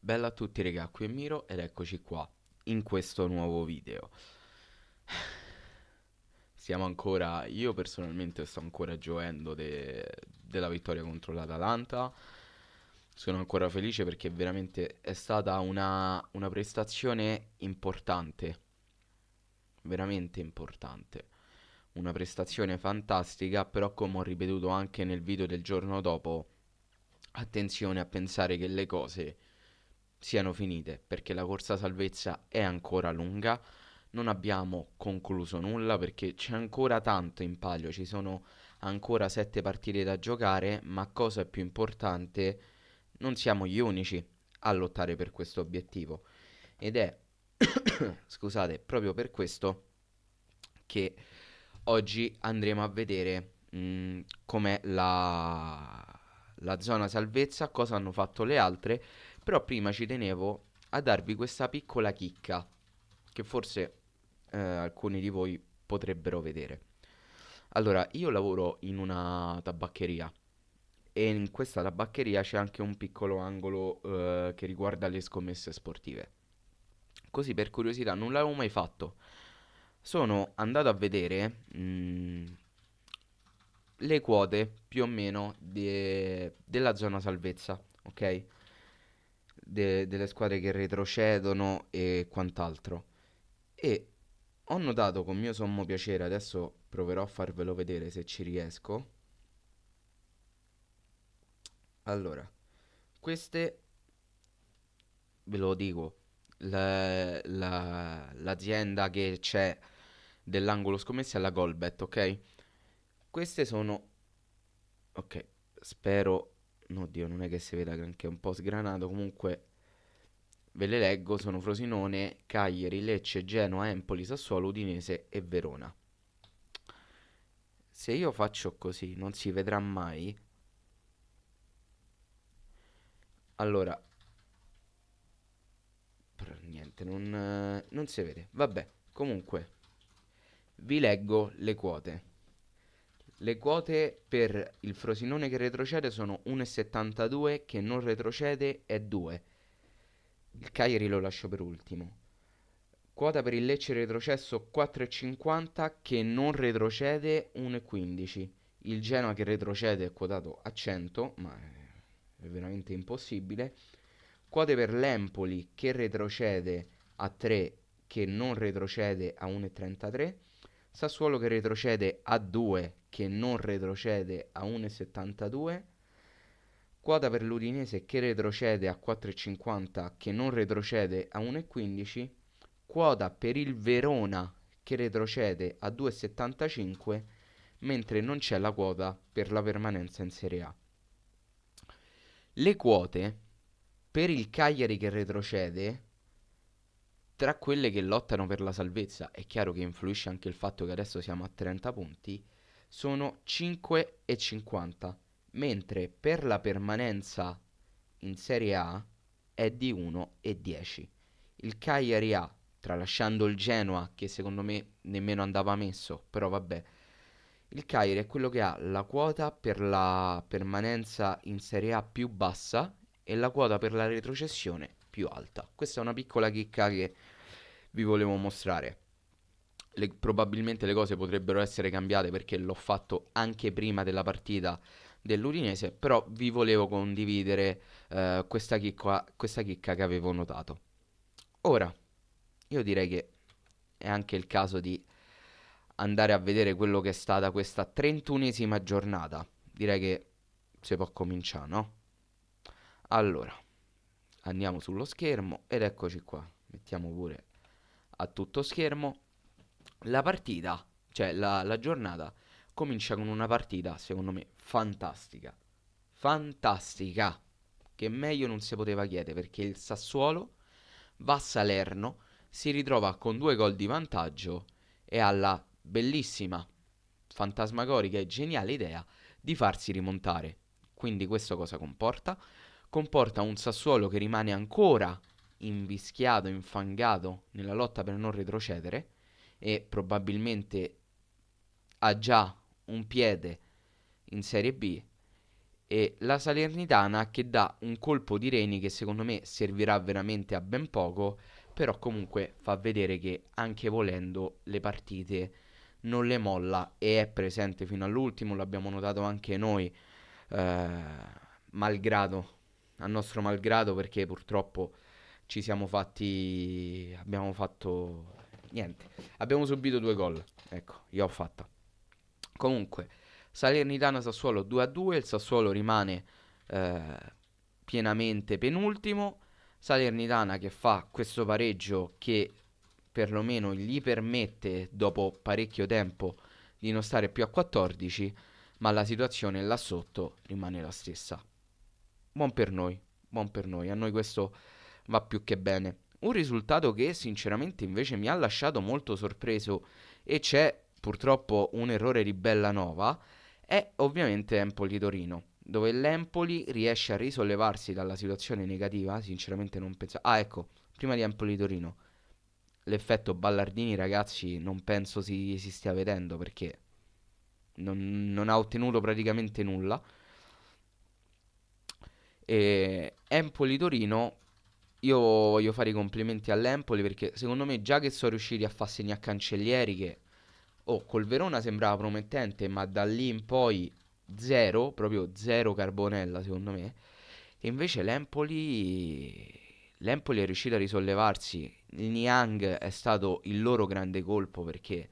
Bella a tutti raga, qui è Miro ed eccoci qua in questo nuovo video. Io personalmente sto ancora gioendo della vittoria contro l'Atalanta. Sono ancora felice perché veramente è stata una prestazione importante, veramente importante. Una prestazione fantastica, però come ho ripetuto anche nel video del giorno dopo, attenzione a pensare che le cose siano finite, perché la corsa salvezza è ancora lunga, non abbiamo concluso nulla perché c'è ancora tanto in palio, ci sono ancora 7 partite da giocare, ma cosa più importante, non siamo gli unici a lottare per questo obiettivo ed è, scusate, proprio per questo che oggi andremo a vedere com'è la zona salvezza, cosa hanno fatto le altre, però prima ci tenevo a darvi questa piccola chicca che forse alcuni di voi potrebbero vedere. Allora, io lavoro in una tabaccheria e in questa tabaccheria c'è anche un piccolo angolo che riguarda le scommesse sportive. Così per curiosità, non l'avevo mai fatto. Sono andato a vedere le quote più o meno della zona salvezza, ok? Delle squadre che retrocedono e quant'altro. E ho notato con mio sommo piacere, adesso proverò a farvelo vedere se ci riesco. Allora, queste ve lo dico, l'azienda che c'è dell'angolo scommesse è la Golbet, ok? Queste sono, ok, spero, no, oddio, non è che si veda granché, è un po' sgranato, comunque ve le leggo, sono Frosinone, Cagliari, Lecce, Genoa, Empoli, Sassuolo, Udinese e Verona. Se io faccio così, non si vedrà mai. Allora, però niente, non si vede. Vabbè, comunque, vi leggo le quote. Le quote per il Frosinone che retrocede sono 1,72, che non retrocede è 2. Il Cagliari lo lascio per ultimo. Quota per il Lecce retrocesso 4,50, che non retrocede 1,15. Il Genoa che retrocede è quotato a 100, ma è veramente impossibile. Quote per l'Empoli che retrocede a 3, che non retrocede a 1,33. Sassuolo che retrocede a 2, che non retrocede a 1,72. Quota per l'Udinese che retrocede a 4,50, che non retrocede a 1,15. Quota per il Verona che retrocede a 2,75, mentre non c'è la quota per la permanenza in Serie A. Le quote per il Cagliari che retrocede, tra quelle che lottano per la salvezza, è chiaro che influisce anche il fatto che adesso siamo a 30 punti, sono 5,50, mentre per la permanenza in Serie A è di 1,10. Il Cagliari ha, tralasciando il Genoa, che secondo me nemmeno andava messo, però vabbè, il Cagliari è quello che ha la quota per la permanenza in Serie A più bassa e la quota per la retrocessione più alta. Questa è una piccola chicca che vi volevo mostrare. Probabilmente le cose potrebbero essere cambiate perché l'ho fatto anche prima della partita dell'Udinese, però vi volevo condividere questa chicca che avevo notato. Ora, io direi che è anche il caso di andare a vedere quello che è stata questa 31esima giornata. Direi che si può cominciare, no? Allora, andiamo sullo schermo ed eccoci qua. Mettiamo pure a tutto schermo. La partita, cioè la giornata, comincia con una partita, secondo me, fantastica. Fantastica. Che meglio non si poteva chiedere perché il Sassuolo va a Salerno, si ritrova con 2 gol di vantaggio e ha la bellissima, fantasmagorica e geniale idea di farsi rimontare. Quindi questo cosa comporta? Comporta un Sassuolo che rimane ancora invischiato, infangato nella lotta per non retrocedere e probabilmente ha già un piede in Serie B e la Salernitana che dà un colpo di reni che secondo me servirà veramente a ben poco, però comunque fa vedere che anche volendo le partite non le molla e è presente fino all'ultimo, l'abbiamo notato anche noi, eh, malgrado, a nostro malgrado, perché purtroppo ci siamo fatti, abbiamo fatto niente, abbiamo subito 2 gol, ecco, io ho fatta. Comunque, Salernitana-Sassuolo 2-2, il Sassuolo rimane eh, pienamente penultimo, Salernitana che fa questo pareggio che perlomeno gli permette dopo parecchio tempo di non stare più a 14, ma la situazione là sotto rimane la stessa. Buon per noi, buon per noi, a noi questo va più che bene. Un risultato che sinceramente invece mi ha lasciato molto sorpreso e c'è purtroppo un errore di Bellanova, è ovviamente Empoli-Torino, dove l'Empoli riesce a risollevarsi dalla situazione negativa, sinceramente non pensavo. Ah, ecco, prima di Empoli-Torino, l'effetto Ballardini, ragazzi, non penso si stia vedendo perché non ha ottenuto praticamente nulla. E Empoli-Torino, io voglio fare i complimenti all'Empoli perché secondo me già che sono riusciti a far segnare Cancellieri che col Verona sembrava promettente, ma da lì in poi zero, proprio zero carbonella secondo me. E invece l'Empoli è riuscito a risollevarsi. Il Niang è stato il loro grande colpo perché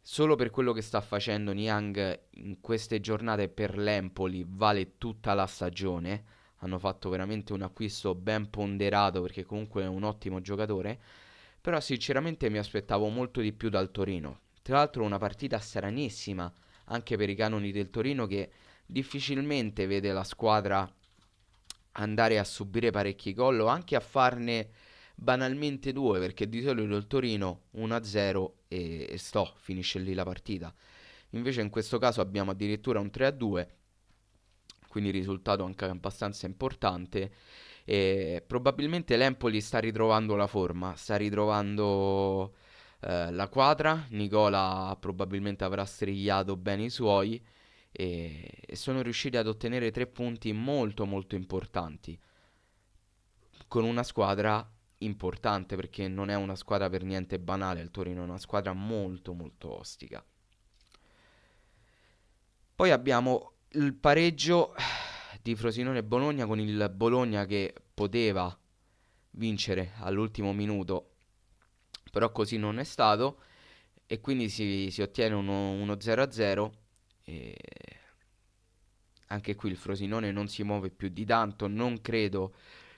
solo per quello che sta facendo Niang in queste giornate per l'Empoli vale tutta la stagione. Hanno fatto veramente un acquisto ben ponderato perché comunque è un ottimo giocatore. Però sinceramente mi aspettavo molto di più dal Torino. Tra l'altro una partita stranissima anche per i canoni del Torino che difficilmente vede la squadra andare a subire parecchi gol o anche a farne banalmente due, perché di solito il Torino 1-0 e finisce lì la partita. Invece in questo caso abbiamo addirittura un 3-2, quindi risultato anche abbastanza importante. E probabilmente l'Empoli sta ritrovando la forma, sta ritrovando la quadra. Nicola probabilmente avrà strigliato bene i suoi e sono riusciti ad ottenere 3 punti molto molto importanti con una squadra importante perché non è una squadra per niente banale, il Torino è una squadra molto molto ostica. Poi abbiamo il pareggio di Frosinone e Bologna con il Bologna che poteva vincere all'ultimo minuto, però così non è stato e quindi si ottiene uno 0-0 e anche qui il Frosinone non si muove più di tanto, non credo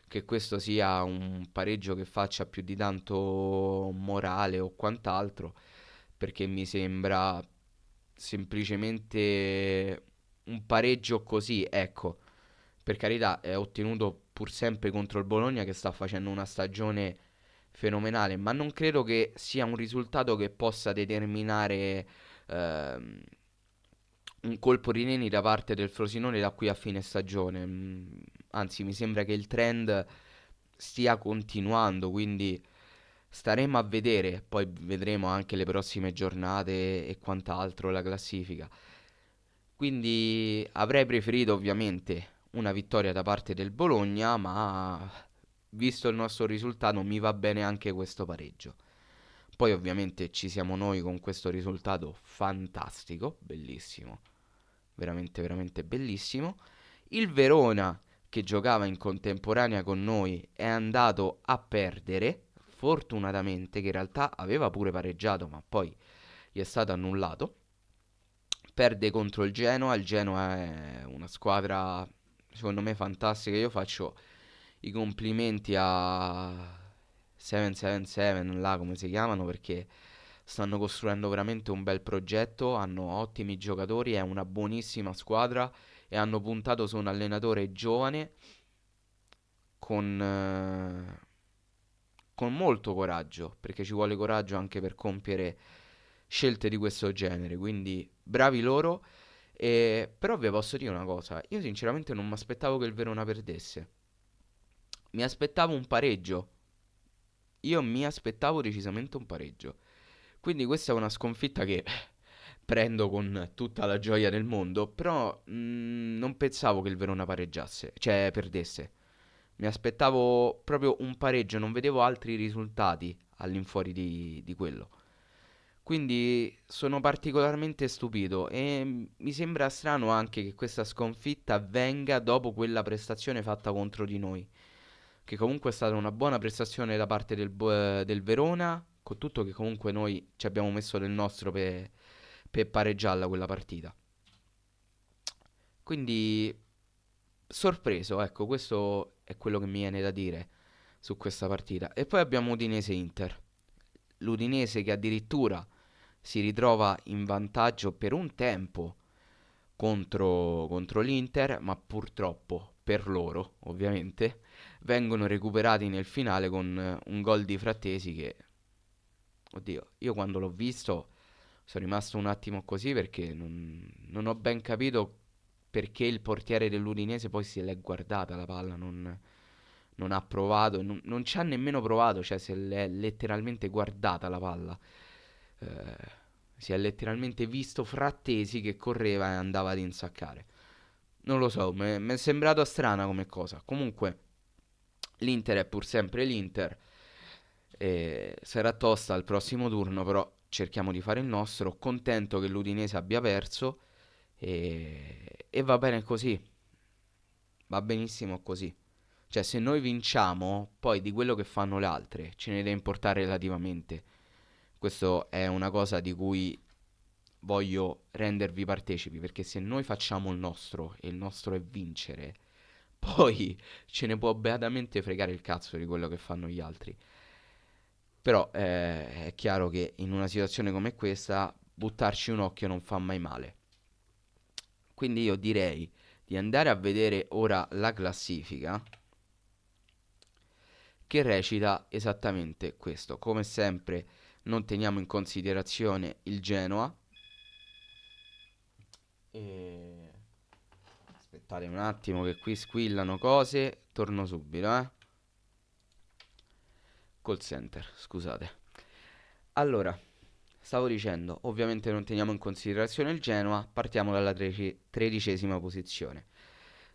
che questo sia un pareggio che faccia più di tanto morale o quant'altro, perché mi sembra semplicemente un pareggio così, ecco. Per carità, è ottenuto pur sempre contro il Bologna che sta facendo una stagione fenomenale, ma non credo che sia un risultato che possa determinare ehm, un colpo di neni da parte del Frosinone da qui a fine stagione. Anzi, mi sembra che il trend stia continuando, quindi staremo a vedere, poi vedremo anche le prossime giornate e quant'altro, la classifica. Quindi avrei preferito ovviamente una vittoria da parte del Bologna, ma visto il nostro risultato mi va bene anche questo pareggio. Poi ovviamente ci siamo noi con questo risultato fantastico, bellissimo, veramente veramente bellissimo. Il Verona che giocava in contemporanea con noi è andato a perdere, fortunatamente, che in realtà aveva pure pareggiato, ma poi gli è stato annullato. Perde contro il Genoa è una squadra secondo me fantastica. Io faccio i complimenti a 777, là come si chiamano, perché stanno costruendo veramente un bel progetto, hanno ottimi giocatori, è una buonissima squadra e hanno puntato su un allenatore giovane con, con molto coraggio, perché ci vuole coraggio anche per compiere scelte di questo genere, quindi bravi loro. Però vi posso dire una cosa, io sinceramente non mi aspettavo che il Verona perdesse, mi aspettavo un pareggio, io mi aspettavo decisamente un pareggio, quindi questa è una sconfitta che prendo con tutta la gioia del mondo, però non pensavo che il Verona pareggiasse, cioè perdesse. Mi aspettavo proprio un pareggio, non vedevo altri risultati all'infuori di quello. Quindi sono particolarmente stupito e mi sembra strano anche che questa sconfitta avvenga dopo quella prestazione fatta contro di noi, che comunque è stata una buona prestazione da parte del Verona, con tutto che comunque noi ci abbiamo messo del nostro per pareggiarla quella partita. Quindi sorpreso, ecco, questo è quello che mi viene da dire su questa partita. E poi abbiamo Udinese-Inter. L'Udinese che addirittura si ritrova in vantaggio per un tempo contro l'Inter, ma purtroppo per loro, ovviamente, vengono recuperati nel finale con un gol di Frattesi che, oddio, io quando l'ho visto sono rimasto un attimo così perché non ho ben capito perché il portiere dell'Udinese poi se l'è guardata la palla, non ha provato, non ci ha nemmeno provato, cioè se l'è letteralmente guardata la palla. Eh, si è letteralmente visto Frattesi che correva e andava ad insaccare. Non lo so, mi è sembrato strana come cosa. Comunque, l'Inter è pur sempre l'Inter. E sarà tosta al prossimo turno, però cerchiamo di fare il nostro. Contento che l'Udinese abbia perso. E va bene così. Va benissimo così. Cioè, se noi vinciamo, poi di quello che fanno le altre ce ne deve importare relativamente. Questo è una cosa di cui voglio rendervi partecipi, perché se noi facciamo il nostro e il nostro è vincere, poi ce ne può beatamente fregare il cazzo di quello che fanno gli altri. Però è chiaro che in una situazione come questa buttarci un occhio non fa mai male. Quindi io direi di andare a vedere ora la classifica che recita esattamente questo. Come sempre non teniamo in considerazione il Genoa. E... aspettate un attimo che qui squillano cose. Torno subito, eh. Call center, scusate. Allora, stavo dicendo, ovviamente non teniamo in considerazione il Genoa, partiamo dalla tredicesima posizione.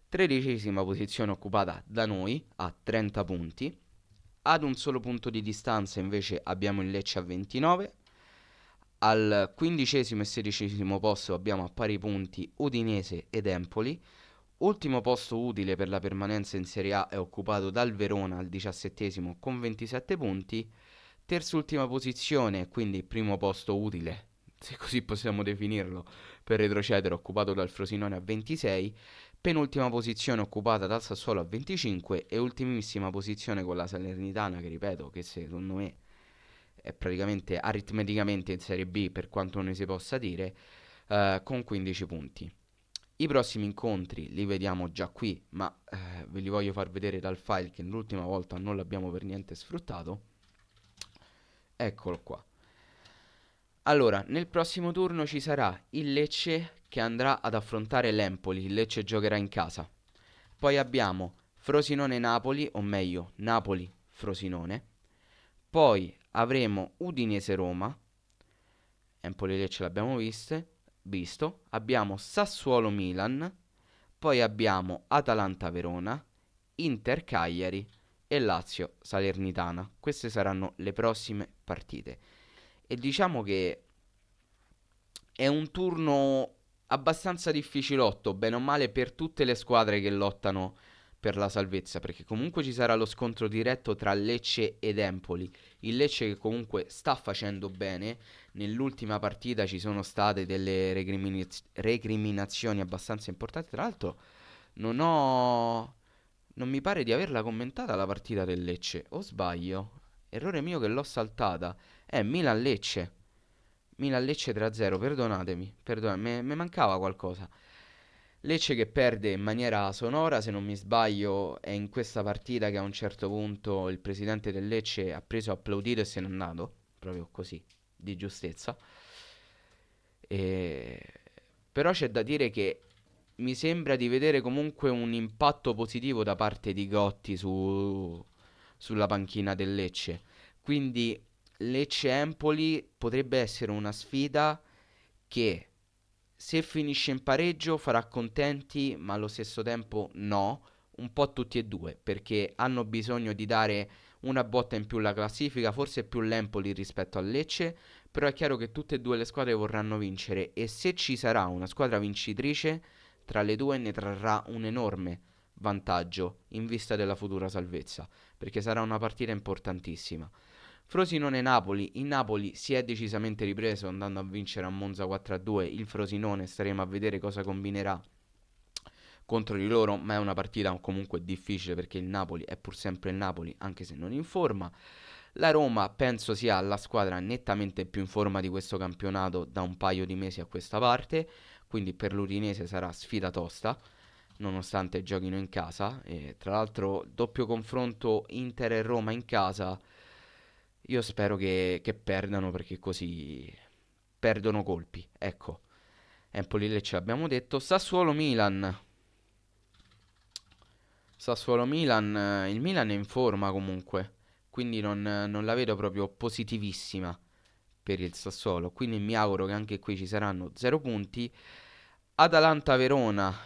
Tredicesima posizione occupata da noi a 30 punti. Ad un solo punto di distanza invece abbiamo il Lecce a 29. Al quindicesimo e sedicesimo posto abbiamo a pari punti Udinese ed Empoli. Ultimo posto utile per la permanenza in Serie A è occupato dal Verona al diciassettesimo con 27 punti. Terzultima posizione, quindi primo posto utile, se così possiamo definirlo, per retrocedere, occupato dal Frosinone a 26. Penultima posizione occupata dal Sassuolo a 25 e ultimissima posizione con la Salernitana, che ripeto che secondo me è praticamente aritmeticamente in Serie B per quanto ne si possa dire, con 15 punti. I prossimi incontri li vediamo già qui, ma ve li voglio far vedere dal file che l'ultima volta non l'abbiamo per niente sfruttato. Eccolo qua. Allora, nel prossimo turno ci sarà il Lecce che andrà ad affrontare l'Empoli. Il Lecce giocherà in casa. Poi abbiamo Frosinone-Napoli, o meglio, Napoli-Frosinone. Poi avremo Udinese-Roma. Empoli-Lecce l'abbiamo visto. Abbiamo Sassuolo-Milan. Poi abbiamo Atalanta-Verona, Inter-Cagliari e Lazio-Salernitana. Queste saranno le prossime partite. E diciamo che è un turno abbastanza difficilotto, bene o male, per tutte le squadre che lottano per la salvezza, perché comunque ci sarà lo scontro diretto tra Lecce ed Empoli. Il Lecce che comunque sta facendo bene, nell'ultima partita ci sono state delle recriminazioni abbastanza importanti, tra l'altro non ho... non mi pare di averla commentata la partita del Lecce, o sbaglio? Errore mio che l'ho saltata. Milan-Lecce. Milan-Lecce 3-0, perdonatemi, mi mancava qualcosa. Lecce che perde in maniera sonora, se non mi sbaglio, è in questa partita che a un certo punto il presidente del Lecce ha preso, applaudito e se n'è andato, proprio così, di giustezza. E... Però c'è da dire che mi sembra di vedere comunque un impatto positivo da parte di Gotti sulla panchina del Lecce. Quindi Lecce-Empoli potrebbe essere una sfida che se finisce in pareggio farà contenti, ma allo stesso tempo no, un po' tutti e due, perché hanno bisogno di dare una botta in più alla classifica, forse più l'Empoli rispetto al Lecce, però è chiaro che tutte e due le squadre vorranno vincere e se ci sarà una squadra vincitrice, tra le due ne trarrà un enorme vantaggio in vista della futura salvezza, perché sarà una partita importantissima. Frosinone-Napoli, il Napoli si è decisamente ripreso andando a vincere a Monza 4-2, il Frosinone staremo a vedere cosa combinerà contro di loro, ma è una partita comunque difficile perché il Napoli è pur sempre il Napoli, anche se non in forma. La Roma penso sia la squadra nettamente più in forma di questo campionato da un paio di mesi a questa parte, quindi per l'Udinese sarà sfida tosta, nonostante giochino in casa. E tra l'altro doppio confronto Inter e Roma in casa, io spero che perdano perché così perdono colpi. Ecco, Empoli-Lecce l'abbiamo detto. Sassuolo-Milan. Sassuolo-Milan, il Milan è in forma comunque, quindi non la vedo proprio positivissima per il Sassuolo, quindi mi auguro che anche qui ci saranno 0 punti. Atalanta-Verona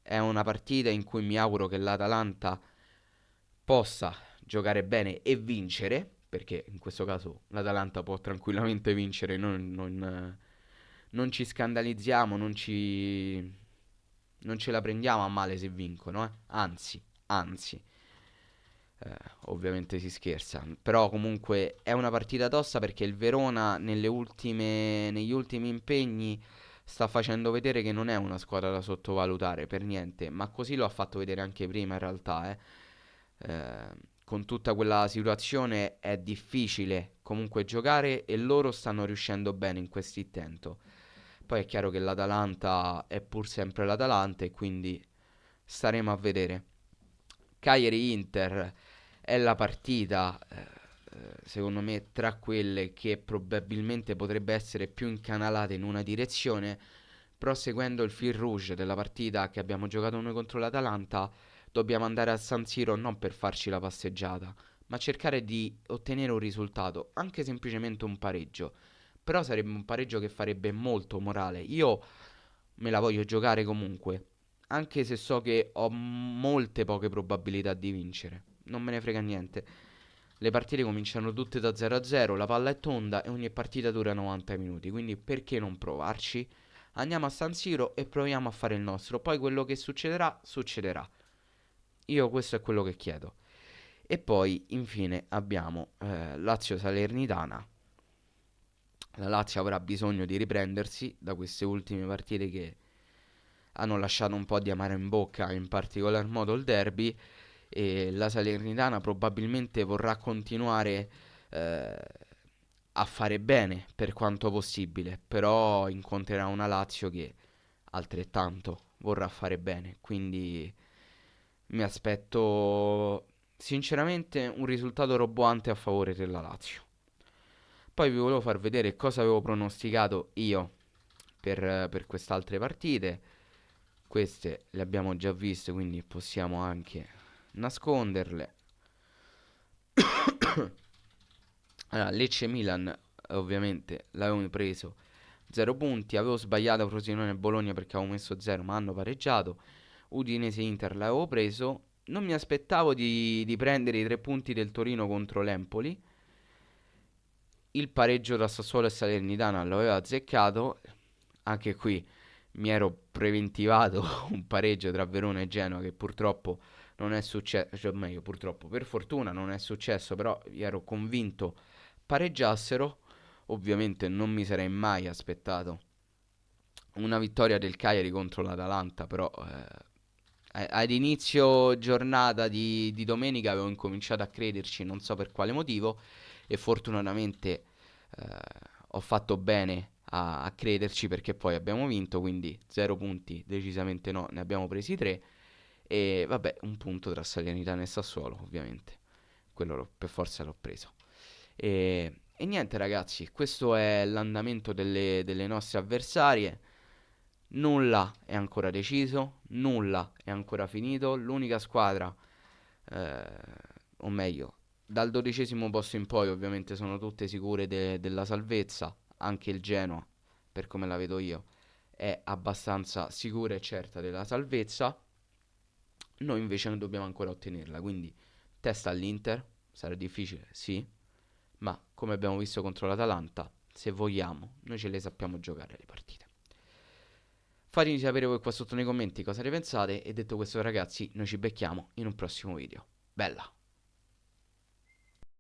è una partita in cui mi auguro che l'Atalanta possa giocare bene e vincere, perché in questo caso l'Atalanta può tranquillamente vincere, non ci scandalizziamo, non ce la prendiamo a male se vincono, eh. Anzi, ovviamente si scherza, però comunque è una partita tosta perché il Verona negli ultimi impegni sta facendo vedere che non è una squadra da sottovalutare per niente, ma così lo ha fatto vedere anche prima in realtà, eh. Con tutta quella situazione è difficile comunque giocare e loro stanno riuscendo bene in questo intento. Poi è chiaro che l'Atalanta è pur sempre l'Atalanta e quindi staremo a vedere. Cagliari-Inter è la partita, secondo me, tra quelle che probabilmente potrebbe essere più incanalata in una direzione, però seguendo il fil rouge della partita che abbiamo giocato noi contro l'Atalanta, dobbiamo andare a San Siro non per farci la passeggiata, ma cercare di ottenere un risultato, anche semplicemente un pareggio. Però sarebbe un pareggio che farebbe molto morale. Io me la voglio giocare comunque, anche se so che ho molte poche probabilità di vincere. Non me ne frega niente. Le partite cominciano tutte da 0 a 0, la palla è tonda e ogni partita dura 90 minuti, quindi perché non provarci? Andiamo a San Siro e proviamo a fare il nostro. Poi quello che succederà, succederà. Io questo è quello che chiedo. E poi, infine, abbiamo Lazio-Salernitana. La Lazio avrà bisogno di riprendersi da queste ultime partite che hanno lasciato un po' di amaro in bocca, in particolar modo il derby, e la Salernitana probabilmente vorrà continuare eh, a fare bene per quanto possibile, però incontrerà una Lazio che altrettanto vorrà fare bene, quindi mi aspetto sinceramente un risultato roboante a favore della Lazio. Poi vi volevo far vedere cosa avevo pronosticato io per queste altre partite. Queste le abbiamo già viste, quindi possiamo anche nasconderle. Allora, Lecce-Milan, ovviamente l'avevo preso 0 punti. Avevo sbagliato Frosinone e Bologna perché avevo messo 0, ma hanno pareggiato. Udinese-Inter l'avevo preso. Non mi aspettavo di prendere i 3 punti del Torino contro l'Empoli. Il pareggio tra Sassuolo e Salernitana l'avevo azzeccato. Anche qui mi ero preventivato un pareggio tra Verona e Genoa che purtroppo non è successo, cioè meglio purtroppo, per fortuna non è successo, però ero convinto pareggiassero. Ovviamente non mi sarei mai aspettato una vittoria del Cagliari contro l'Atalanta, però ad inizio giornata di domenica avevo incominciato a crederci, non so per quale motivo, e fortunatamente eh, ho fatto bene a crederci perché poi abbiamo vinto, quindi 0 punti decisamente no, ne abbiamo presi 3 e vabbè un punto tra Salernitana e Sassuolo ovviamente, per forza l'ho preso. E niente ragazzi, questo è l'andamento delle nostre avversarie. Nulla è ancora deciso, nulla è ancora finito. L'unica squadra, eh, o meglio, dal 12° posto in poi, ovviamente sono tutte sicure della salvezza. Anche il Genoa per come la vedo io, è abbastanza sicura e certa della salvezza. Noi invece non dobbiamo ancora ottenerla, quindi testa all'Inter, sarà difficile, sì, ma come abbiamo visto contro l'Atalanta, se vogliamo, noi ce le sappiamo giocare le partite. Fatemi sapere voi qua sotto nei commenti cosa ne pensate e detto questo ragazzi, noi ci becchiamo in un prossimo video. Bella!